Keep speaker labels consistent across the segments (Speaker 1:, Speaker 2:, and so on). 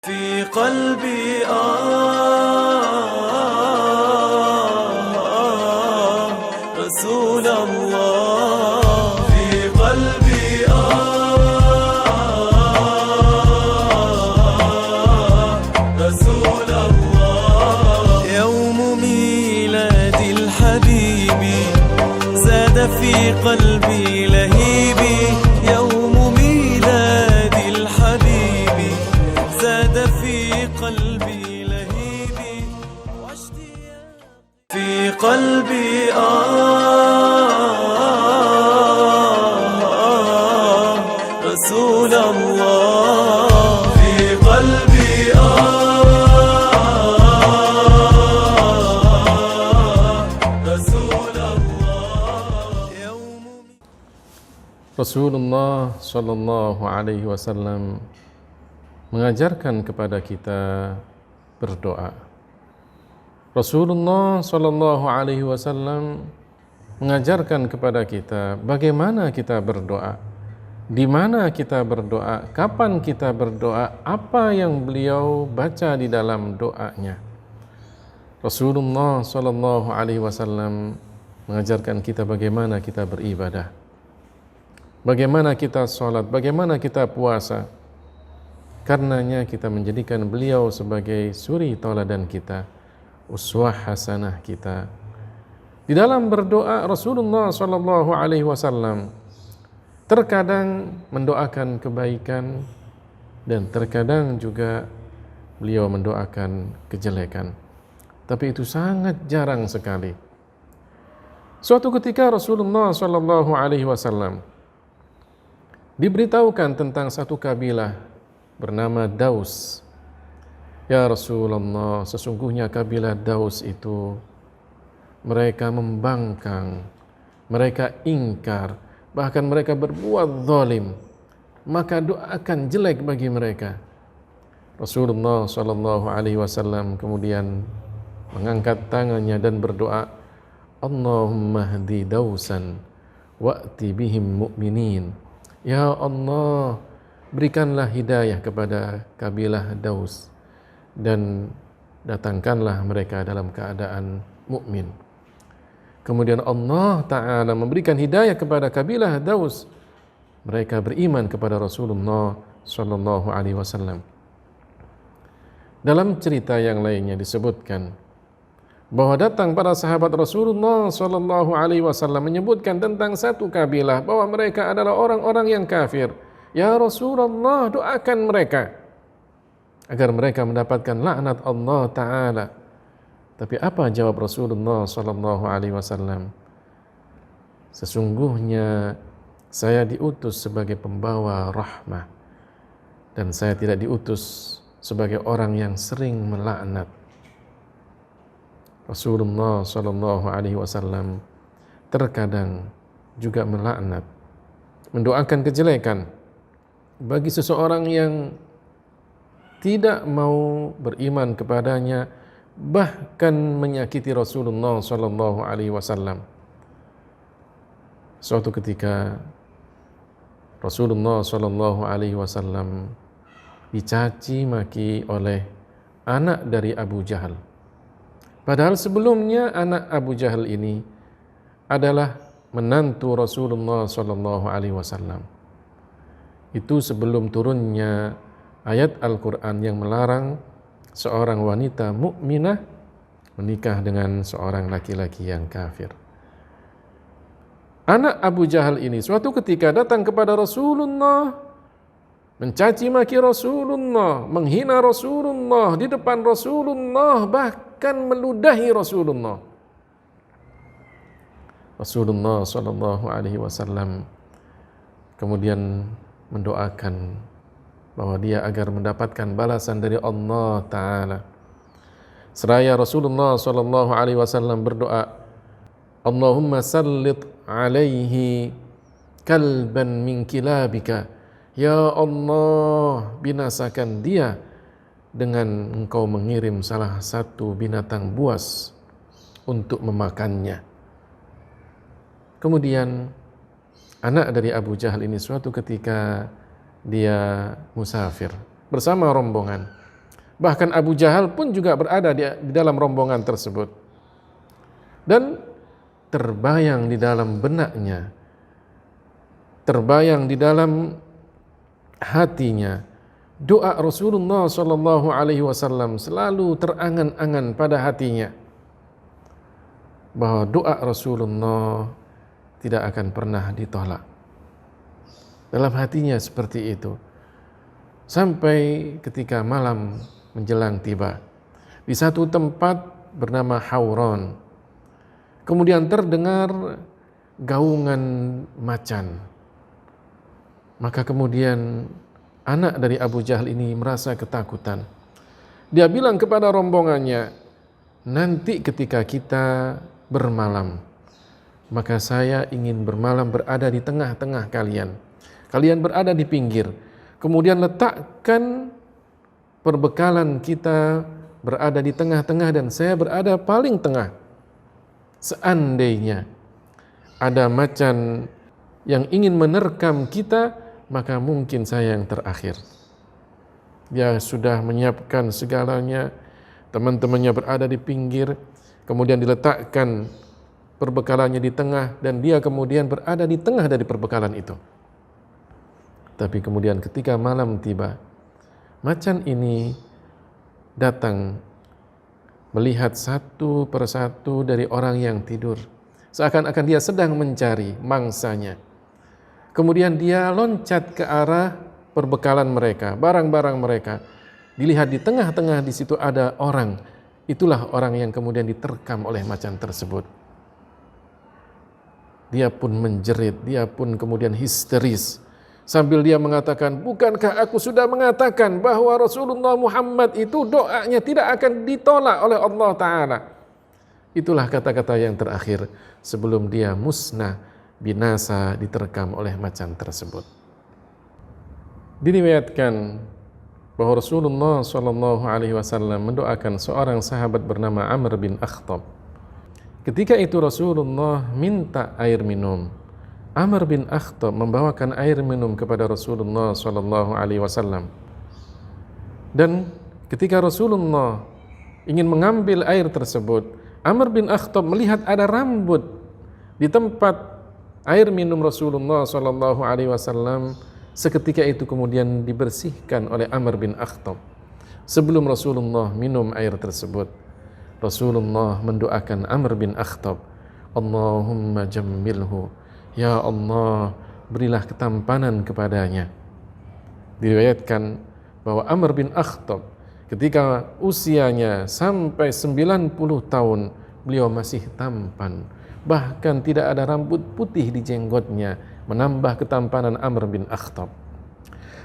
Speaker 1: في قلبي رسول الله في قلبي رسول الله يوم ميلاد الحبيب زاد في قلبي لهيبي يوم ميلاد الحبيب زاد في قلبي لهيبي واشتياقي في قلبي رسول الله في قلبي رسول الله يوم
Speaker 2: Rasulullah Shallallahu Alaihi Wasallam mengajarkan kepada kita berdoa. Rasulullah Shallallahu Alaihi Wasallam mengajarkan kepada kita bagaimana kita berdoa, di mana kita berdoa, kapan kita berdoa, apa yang beliau baca di dalam doanya. Rasulullah Shallallahu Alaihi Wasallam mengajarkan kita bagaimana kita beribadah, bagaimana kita sholat, bagaimana kita puasa. Karenanya kita menjadikan beliau sebagai suri tauladan kita, uswah hasanah kita. Di dalam berdoa Rasulullah Shallallahu Alaihi Wasallam terkadang mendoakan kebaikan dan terkadang juga beliau mendoakan kejelekan. Tapi itu sangat jarang sekali. Suatu ketika Rasulullah Shallallahu Alaihi Wasallam diberitahukan tentang satu kabilah bernama Daus. Ya Rasulullah, sesungguhnya kabilah Daus itu mereka membangkang, mereka ingkar, bahkan mereka berbuat zalim. Maka doakan jelek bagi mereka. Rasulullah Shallallahu Alaihi Wasallam kemudian mengangkat tangannya dan berdoa, Allahumma hdi Dausan wa'ti bihim mu'minin. Ya Allah, berikanlah hidayah kepada kabilah Daus dan datangkanlah mereka dalam keadaan mukmin. Kemudian Allah Ta'ala memberikan hidayah kepada kabilah Daus. Mereka beriman kepada Rasulullah Sallallahu Alaihi Wasallam. Dalam cerita yang lainnya disebutkan bahwa datang para sahabat Rasulullah Sallallahu Alaihi Wasallam menyebutkan tentang satu kabilah bahwa mereka adalah orang-orang yang kafir. Ya Rasulullah, doakan mereka agar mereka mendapatkan laknat Allah Ta'ala. Tapi apa jawab Rasulullah Sallallahu Alaihi Wasallam? Sesungguhnya saya diutus sebagai pembawa rahmah dan saya tidak diutus sebagai orang yang sering melaknat. Rasulullah Sallallahu Alaihi Wasallam terkadang juga melaknat, mendoakan kejelekan bagi seseorang yang tidak mau beriman kepadanya, bahkan menyakiti Rasulullah Sallallahu Alaihi Wasallam. Suatu ketika Rasulullah Sallallahu Alaihi Wasallam dicaci maki oleh anak dari Abu Jahal. Padahal sebelumnya anak Abu Jahal ini adalah menantu Rasulullah Sallallahu Alaihi Wasallam. Itu sebelum turunnya ayat Al-Quran yang melarang seorang wanita mukminah menikah dengan seorang laki-laki yang kafir. Anak Abu Jahal ini suatu ketika datang kepada Rasulullah, mencaci maki Rasulullah, menghina Rasulullah di depan Rasulullah, bahkan meludahi Rasulullah. Rasulullah Sallallahu Alaihi Wasallam kemudian mendoakan bahwa dia agar mendapatkan balasan dari Allah Ta'ala. Seraya Rasulullah Sallallahu Alaihi Wasallam berdoa, Allahumma sallit alaihi kalban min kilabika. Ya Allah, binasakan dia dengan engkau mengirim salah satu binatang buas untuk memakannya. Kemudian anak dari Abu Jahal ini suatu ketika dia musafir bersama rombongan. Bahkan Abu Jahal pun juga berada di dalam rombongan tersebut. Dan terbayang di dalam benaknya, terbayang di dalam hatinya, doa Rasulullah Shallallahu Alaihi Wasallam selalu terangan-angan pada hatinya, bahwa doa Rasulullah tidak akan pernah ditolak. Dalam hatinya seperti itu. Sampai ketika malam menjelang tiba di satu tempat bernama Hauron, kemudian terdengar gaungan macan. Maka kemudian anak dari Abu Jahal ini merasa ketakutan. Dia bilang kepada rombongannya, nanti ketika kita bermalam, maka saya ingin bermalam berada di tengah-tengah kalian. Kalian berada di pinggir. Kemudian letakkan perbekalan kita berada di tengah-tengah dan saya berada paling tengah. Seandainya ada macan yang ingin menerkam kita, maka mungkin saya yang terakhir. Dia sudah menyiapkan segalanya, teman-temannya berada di pinggir, kemudian diletakkan perbekalannya di tengah, dan dia kemudian berada di tengah dari perbekalan itu. Tapi kemudian ketika malam tiba, macan ini datang melihat satu persatu dari orang yang tidur, seakan-akan dia sedang mencari mangsanya. Kemudian dia loncat ke arah perbekalan mereka, barang-barang mereka. Dilihat di tengah-tengah di situ ada orang. Itulah orang yang kemudian diterkam oleh macan tersebut. Dia pun menjerit, dia pun kemudian histeris. Sambil dia mengatakan, bukankah aku sudah mengatakan bahwa Rasulullah Muhammad itu doanya tidak akan ditolak oleh Allah Ta'ala. Itulah kata-kata yang terakhir sebelum dia musnah, binasa, diterkam oleh macan tersebut. Diriwayatkan bahwa Rasulullah SAW mendoakan seorang sahabat bernama Amr bin Akhtab. Ketika itu Rasulullah minta air minum. Amr bin Akhtab membawakan air minum kepada Rasulullah SAW. Dan ketika Rasulullah ingin mengambil air tersebut, Amr bin Akhtab melihat ada rambut di tempat air minum Rasulullah SAW. Seketika itu kemudian dibersihkan oleh Amr bin Akhtab. Sebelum Rasulullah minum air tersebut, Rasulullah mendoakan Amr bin Akhtab, Allahumma jammilhu, ya Allah, berilah ketampanan kepadanya. Diriwayatkan bahwa Amr bin Akhtab ketika usianya sampai 90 tahun, beliau masih tampan. Bahkan tidak ada rambut putih di jenggotnya, menambah ketampanan Amr bin Akhtab.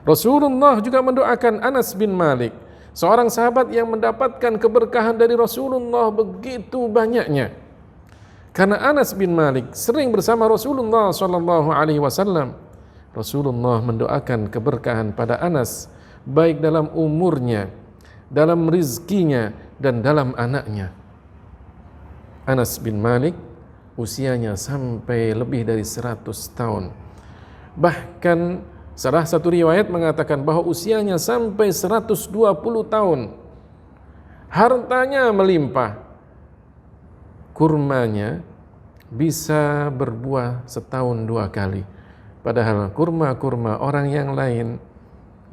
Speaker 2: Rasulullah juga mendoakan Anas bin Malik, seorang sahabat yang mendapatkan keberkahan dari Rasulullah begitu banyaknya. Karena Anas bin Malik sering bersama Rasulullah SAW, Rasulullah mendoakan keberkahan pada Anas, baik dalam umurnya, dalam rizkinya, dan dalam anaknya. Anas bin Malik usianya sampai lebih dari 100 tahun. Bahkan salah satu riwayat mengatakan bahwa usianya sampai 120 tahun. Hartanya melimpah. Kurmanya bisa berbuah setahun 2 kali. Padahal kurma-kurma orang yang lain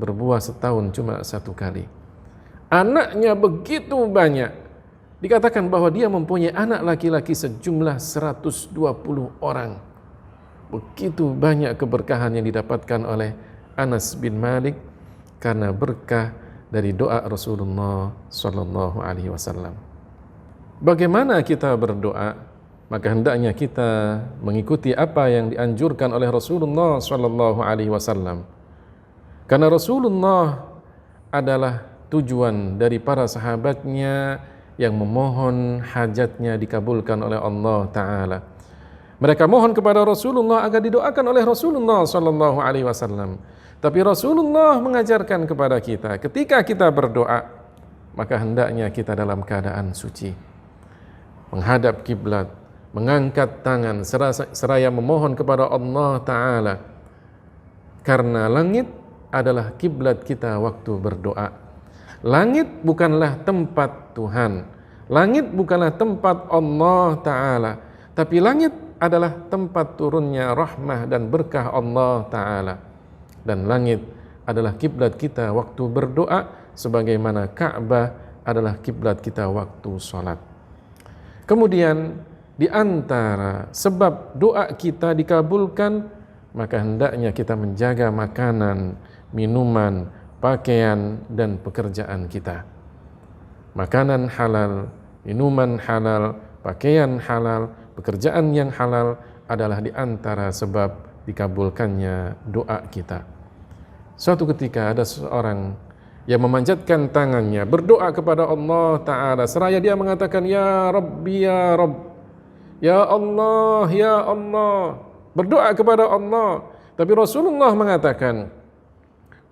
Speaker 2: berbuah setahun cuma 1 kali. Anaknya begitu banyak. Dikatakan bahwa dia mempunyai anak laki-laki sejumlah 120 orang. Begitu banyak keberkahan yang didapatkan oleh Anas bin Malik karena berkah dari doa Rasulullah SAW. Bagaimana kita berdoa? Maka hendaknya kita mengikuti apa yang dianjurkan oleh Rasulullah SAW. Karena Rasulullah adalah tujuan dari para sahabatnya yang memohon hajatnya dikabulkan oleh Allah Ta'ala. Mereka mohon kepada Rasulullah agar didoakan oleh Rasulullah SAW. Tapi Rasulullah mengajarkan kepada kita, ketika kita berdoa, maka hendaknya kita dalam keadaan suci, menghadap kiblat, mengangkat tangan seraya memohon kepada Allah Ta'ala. Karena langit adalah kiblat kita waktu berdoa. Langit bukanlah tempat Tuhan. Langit bukanlah tempat Allah Ta'ala. Tapi langit adalah tempat turunnya rahmah dan berkah Allah Ta'ala. Dan langit adalah kiblat kita waktu berdoa, sebagaimana Ka'bah adalah kiblat kita waktu sholat. Kemudian di antara sebab doa kita dikabulkan, maka hendaknya kita menjaga makanan, minuman, pakaian, dan pekerjaan kita. Makanan halal, minuman halal, pakaian halal, pekerjaan yang halal adalah di antara sebab dikabulkannya doa kita. Suatu ketika ada seorang yang memanjatkan tangannya, berdoa kepada Allah Ta'ala, seraya dia mengatakan, Ya Rabbi, Ya Rabb, Ya Allah, Ya Allah, berdoa kepada Allah. Tapi Rasulullah mengatakan,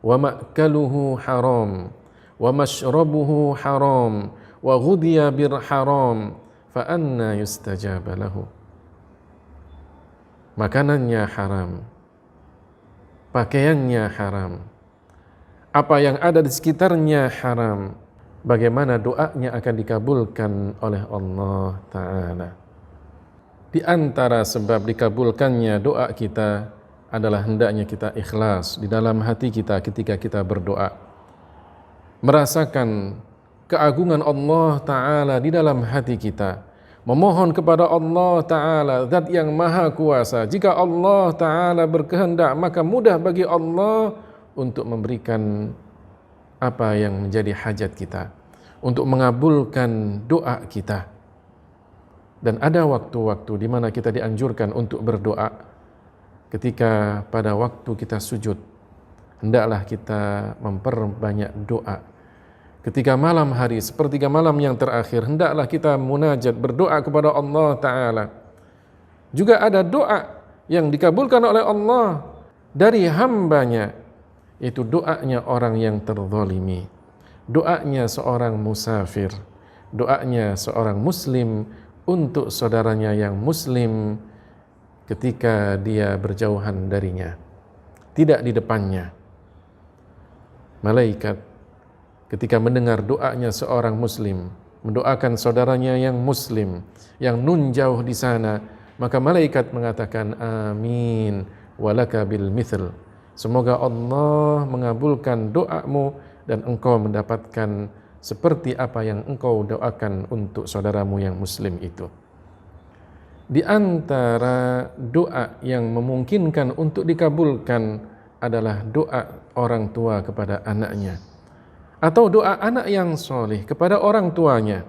Speaker 2: wa ma'kaluhu haram, wa mashrabuhu haram, wa ghudiya bir haram, fa anna yustajaba lahu. Makanannya haram, pakaiannya haram, apa yang ada di sekitarnya haram, bagaimana doanya akan dikabulkan oleh Allah Ta'ala? Di antara sebab dikabulkannya doa kita adalah hendaknya kita ikhlas di dalam hati kita ketika kita berdoa, merasakan keagungan Allah Ta'ala di dalam hati kita, memohon kepada Allah Ta'ala, Zat yang Maha Kuasa. Jika Allah Ta'ala berkehendak, maka mudah bagi Allah untuk memberikan apa yang menjadi hajat kita, untuk mengabulkan doa kita. Dan ada waktu-waktu di mana kita dianjurkan untuk berdoa. Ketika pada waktu kita sujud, hendaklah kita memperbanyak doa. Ketika malam hari, sepertiga malam yang terakhir, hendaklah kita munajat, berdoa kepada Allah Ta'ala. Juga ada doa yang dikabulkan oleh Allah dari hambanya, yaitu doanya orang yang terzalimi, doanya seorang musafir, doanya seorang muslim untuk saudaranya yang muslim ketika dia berjauhan darinya, tidak di depannya. Malaikat ketika mendengar doanya seorang muslim, mendoakan saudaranya yang muslim, yang nun jauh di sana, maka malaikat mengatakan amin walaka bil mithl. Semoga Allah mengabulkan doamu dan engkau mendapatkan seperti apa yang engkau doakan untuk saudaramu yang muslim itu. Di antara doa yang memungkinkan untuk dikabulkan adalah doa orang tua kepada anaknya, atau doa anak yang soleh kepada orang tuanya.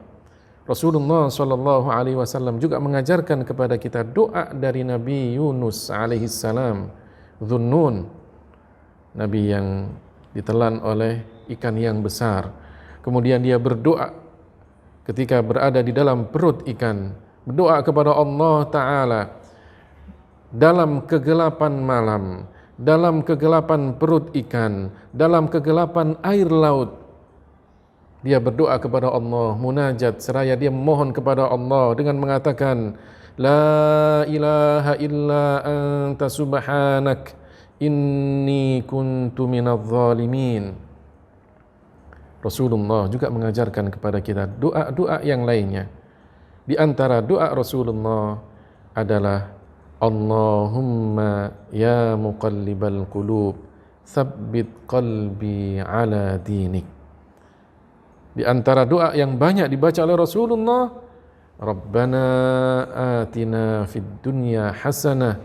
Speaker 2: Rasulullah SAW juga mengajarkan kepada kita doa dari Nabi Yunus alaihissalam, Dhunnun, Nabi yang ditelan oleh ikan yang besar. Kemudian dia berdoa ketika berada di dalam perut ikan, berdoa kepada Allah Ta'ala dalam kegelapan malam, dalam kegelapan perut ikan, dalam kegelapan air laut. Dia berdoa kepada Allah, munajat, seraya dia memohon kepada Allah dengan mengatakan, La ilaha illa anta subhanak, inni kuntu minadh zalimin. Rasulullah juga mengajarkan kepada kita doa-doa yang lainnya. Di antara doa Rasulullah adalah Allahumma ya muqallibal qulub, tsabbit qalbi ala dinik. Di antara doa yang banyak dibaca oleh Rasulullah, Rabbana atina fid dunya hasanah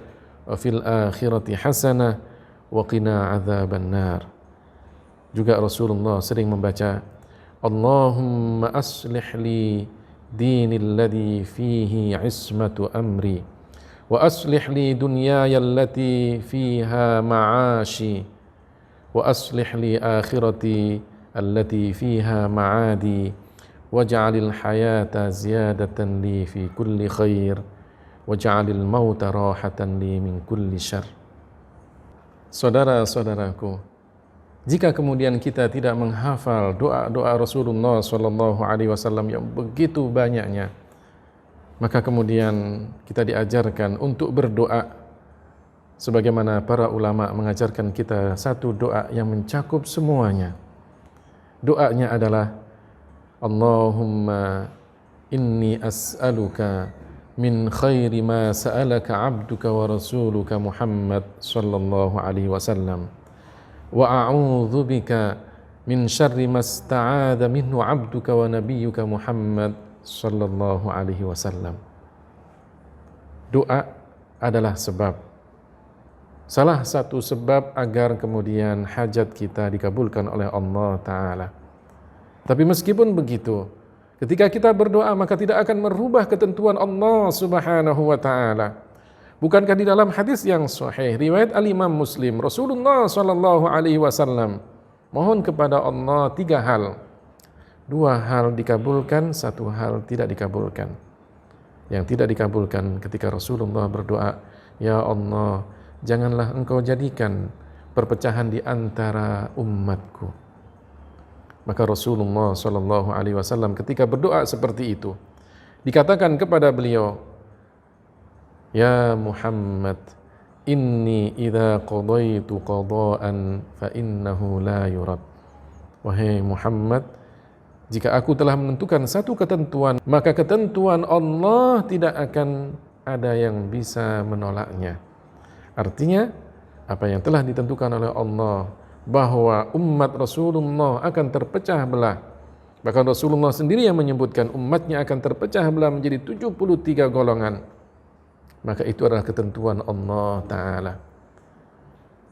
Speaker 2: wa fil akhirati hasanah wa qina adzaban nar. Juga Rasulullah sering membaca Allahumma aslih li dinil ladzi fihi ismatu amri wa aslih li dunyaya allati fiha ma'ashi wa aslih li akhirati allati fiha ma'adi waj'alil hayata ziyadatan li fi kulli khair waj'alil mauta rahatan li min kulli syarr. Saudara-saudaraku, jika kemudian kita tidak menghafal doa-doa Rasulullah SAW yang begitu banyaknya, maka kemudian kita diajarkan untuk berdoa sebagaimana para ulama mengajarkan kita satu doa yang mencakup semuanya. doanya adalah Allahumma inni as'aluka min khairi ma sa'alaka abduka wa rasuluka Muhammad sallallahu alaihi wasallam wa a'udzu bika min syarri ma sta'adha minhu abduka wa nabiyyuka Muhammad sallallahu alaihi wasallam. Doa adalah sebab, salah satu sebab agar kemudian hajat kita dikabulkan oleh Allah Ta'ala. Tapi meskipun begitu, ketika kita berdoa maka tidak akan merubah ketentuan Allah Subhanahu wa Ta'ala. Bukankah di dalam hadis yang sahih riwayat Al-Imam Muslim, Rasulullah sallallahu alaihi wasallam mohon kepada Allah 3 hal. 2 hal dikabulkan, 1 hal tidak dikabulkan. Yang tidak dikabulkan ketika Rasulullah berdoa, ya Allah, janganlah engkau jadikan perpecahan di antara umatku. Maka Rasulullah sallallahu alaihi wasallam ketika berdoa seperti itu, dikatakan kepada beliau, ya Muhammad, inni idza qadaitu qada'an fa innahu la yurad. Wahai Muhammad, jika aku telah menentukan satu ketentuan, maka ketentuan Allah tidak akan ada yang bisa menolaknya. Artinya, apa yang telah ditentukan oleh Allah, bahwa umat Rasulullah akan terpecah belah. Bahkan Rasulullah sendiri yang menyebutkan umatnya akan terpecah belah menjadi 73 golongan. Maka itu adalah ketentuan Allah Ta'ala.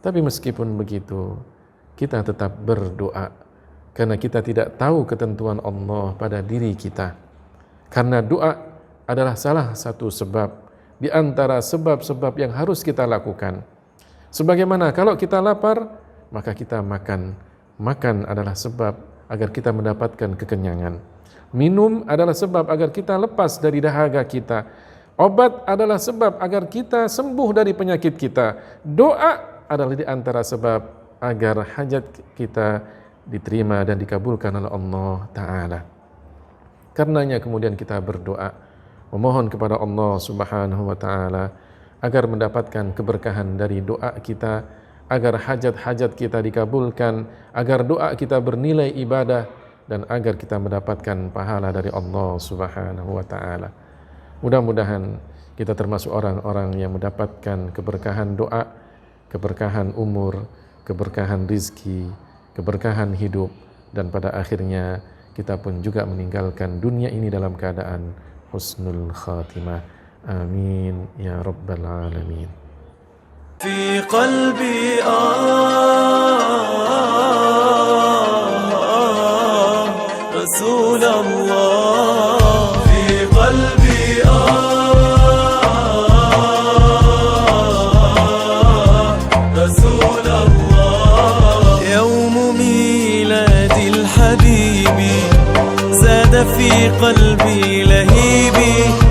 Speaker 2: Tapi meskipun begitu, kita tetap berdoa. Karena kita tidak tahu ketentuan Allah pada diri kita. Karena doa adalah salah satu sebab di antara sebab-sebab yang harus kita lakukan. Sebagaimana kalau kita lapar, maka kita makan. Makan adalah sebab agar kita mendapatkan kekenyangan. Minum adalah sebab agar kita lepas dari dahaga kita. Obat adalah sebab agar kita sembuh dari penyakit kita. Doa adalah di antara sebab agar hajat kita diterima dan dikabulkan oleh Allah Ta'ala. Karenanya kemudian kita berdoa, memohon kepada Allah Subhanahu wa Ta'ala agar mendapatkan keberkahan dari doa kita, agar hajat-hajat kita dikabulkan, agar doa kita bernilai ibadah, dan agar kita mendapatkan pahala dari Allah Subhanahu wa Ta'ala. Mudah-mudahan kita termasuk orang-orang yang mendapatkan keberkahan doa, keberkahan umur, keberkahan rizki, keberkahan hidup, dan pada akhirnya kita pun juga meninggalkan dunia ini dalam keadaan husnul khatimah. Amin ya rabbal alamin.
Speaker 1: في قلبي رسول الله في قلبي رسول الله يوم ميلاد الحبيب زاد في قلبي لهيبي